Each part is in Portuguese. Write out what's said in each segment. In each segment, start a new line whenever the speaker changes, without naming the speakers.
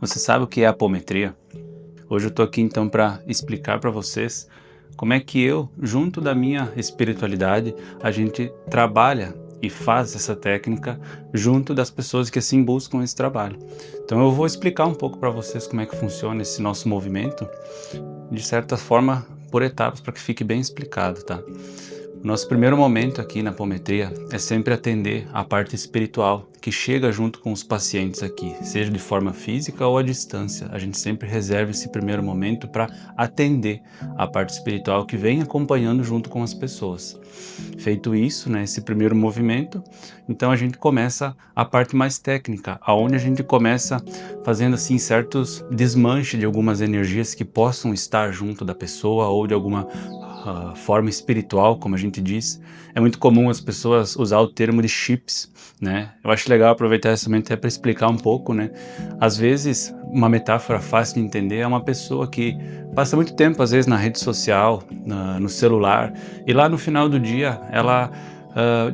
Você sabe o que é apometria? Hoje eu estou aqui então para explicar para vocês como é que eu, junto da minha espiritualidade, a gente trabalha e faz essa técnica junto das pessoas que assim buscam esse trabalho. Então eu vou explicar um pouco para vocês como é que funciona esse nosso movimento, de certa forma por etapas, para que fique bem explicado, tá? O nosso primeiro momento aqui na apometria é sempre atender a parte espiritual que chega junto com os pacientes aqui, seja de forma física ou à distância. A gente sempre reserva esse primeiro momento para atender a parte espiritual que vem acompanhando junto com as pessoas. Feito isso, né, esse primeiro movimento, então a gente começa a parte mais técnica, aonde a gente começa fazendo assim certos desmanches de algumas energias que possam estar junto da pessoa ou de alguma forma espiritual, como a gente diz. É muito comum as pessoas usar o termo de chips, né? Eu acho legal aproveitar esse momento até para explicar um pouco, né? Às vezes, uma metáfora fácil de entender é uma pessoa que passa muito tempo, às vezes, na rede social, no celular, e lá no final do dia ela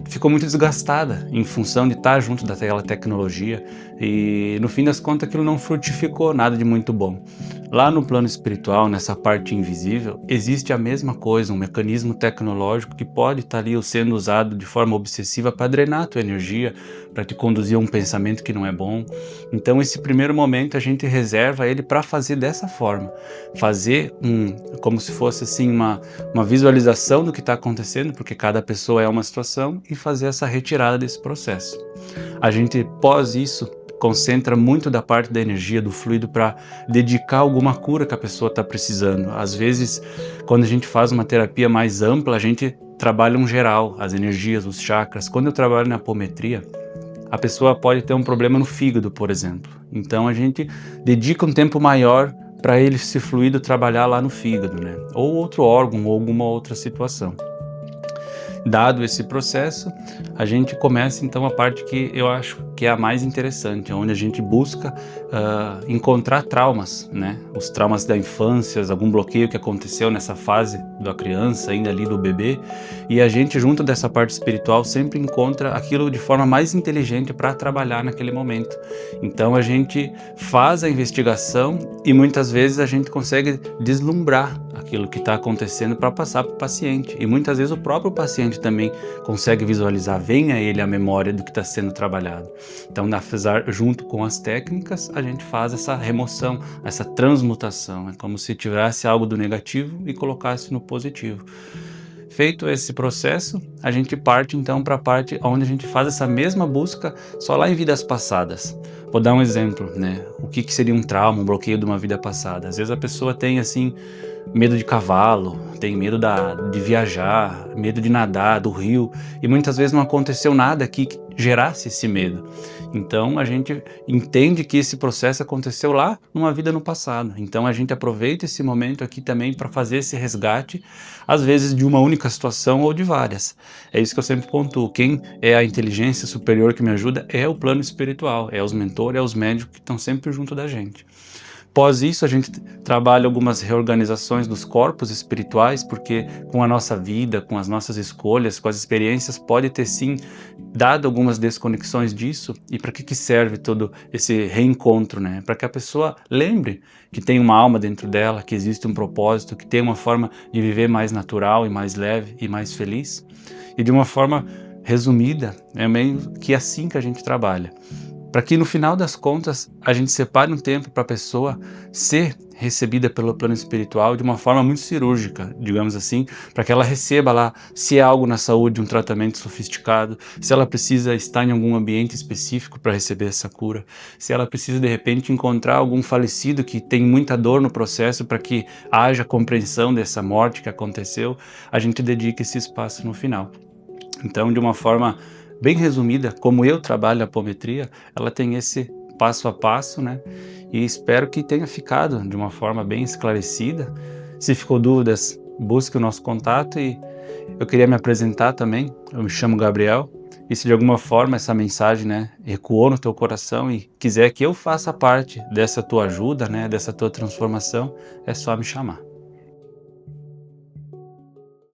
ficou muito desgastada em função de estar junto daquela tecnologia e no fim das contas aquilo não frutificou nada de muito bom. Lá no plano espiritual, nessa parte invisível, existe a mesma coisa, um mecanismo tecnológico que pode estar ali sendo usado de forma obsessiva para drenar a tua energia, para te conduzir a um pensamento que não é bom. Então esse primeiro momento a gente reserva ele para fazer dessa forma, fazer como se fosse assim uma visualização do que está acontecendo, porque cada pessoa é uma situação, e fazer essa retirada desse processo. A gente, pós isso, concentra muito da parte da energia, do fluido, para dedicar alguma cura que a pessoa está precisando. Às vezes, quando a gente faz uma terapia mais ampla, a gente trabalha um geral, as energias, os chakras. Quando eu trabalho na apometria, a pessoa pode ter um problema no fígado, por exemplo. Então a gente dedica um tempo maior para esse fluido trabalhar lá no fígado, né? Ou outro órgão, ou alguma outra situação. Dado esse processo, a gente começa então a parte que eu acho que é a mais interessante, onde a gente busca encontrar traumas, né? Os traumas da infância, algum bloqueio que aconteceu nessa fase da criança, ainda ali do bebê, e a gente, junto dessa parte espiritual, sempre encontra aquilo de forma mais inteligente para trabalhar naquele momento. Então a gente faz a investigação e muitas vezes a gente consegue deslumbrar aquilo que está acontecendo para passar para o paciente, e muitas vezes o próprio paciente também consegue visualizar, vem a ele a memória do que está sendo trabalhado. Então, junto com as técnicas, a gente faz essa remoção, essa transmutação, é como se tirasse algo do negativo e colocasse no positivo. Feito esse processo, a gente parte então para a parte onde a gente faz essa mesma busca só lá em vidas passadas. Vou dar um exemplo, né? O que seria um trauma, um bloqueio de uma vida passada? Às vezes a pessoa tem assim medo de cavalo, tem medo de viajar, medo de nadar, do rio, e muitas vezes não aconteceu nada que gerasse esse medo. Então a gente entende que esse processo aconteceu lá numa vida no passado. Então a gente aproveita esse momento aqui também para fazer esse resgate, às vezes de uma única situação ou de várias. É isso que eu sempre pontuo. Quem é a inteligência superior que me ajuda é o plano espiritual, é os mentores, é os médicos que estão sempre junto da gente. Após isso, a gente trabalha algumas reorganizações dos corpos espirituais, porque com a nossa vida, com as nossas escolhas, com as experiências, pode ter sim dado algumas desconexões disso. E para que serve todo esse reencontro, né? Para que a pessoa lembre que tem uma alma dentro dela, que existe um propósito, que tem uma forma de viver mais natural e mais leve e mais feliz. E de uma forma resumida, é meio que assim que a gente trabalha. Para que no final das contas a gente separe um tempo para a pessoa ser recebida pelo plano espiritual de uma forma muito cirúrgica, digamos assim, para que ela receba lá, se é algo na saúde, um tratamento sofisticado, se ela precisa estar em algum ambiente específico para receber essa cura, se ela precisa de repente encontrar algum falecido que tem muita dor no processo para que haja compreensão dessa morte que aconteceu, a gente dedica esse espaço no final. Então, de uma forma bem resumida, como eu trabalho a apometria, ela tem esse passo a passo, né? E espero que tenha ficado de uma forma bem esclarecida. Se ficou dúvidas, busque o nosso contato, e eu queria me apresentar também. Eu me chamo Gabriel, e se de alguma forma essa mensagem, né, ecoou no teu coração e quiser que eu faça parte dessa tua ajuda, né, dessa tua transformação, é só me chamar.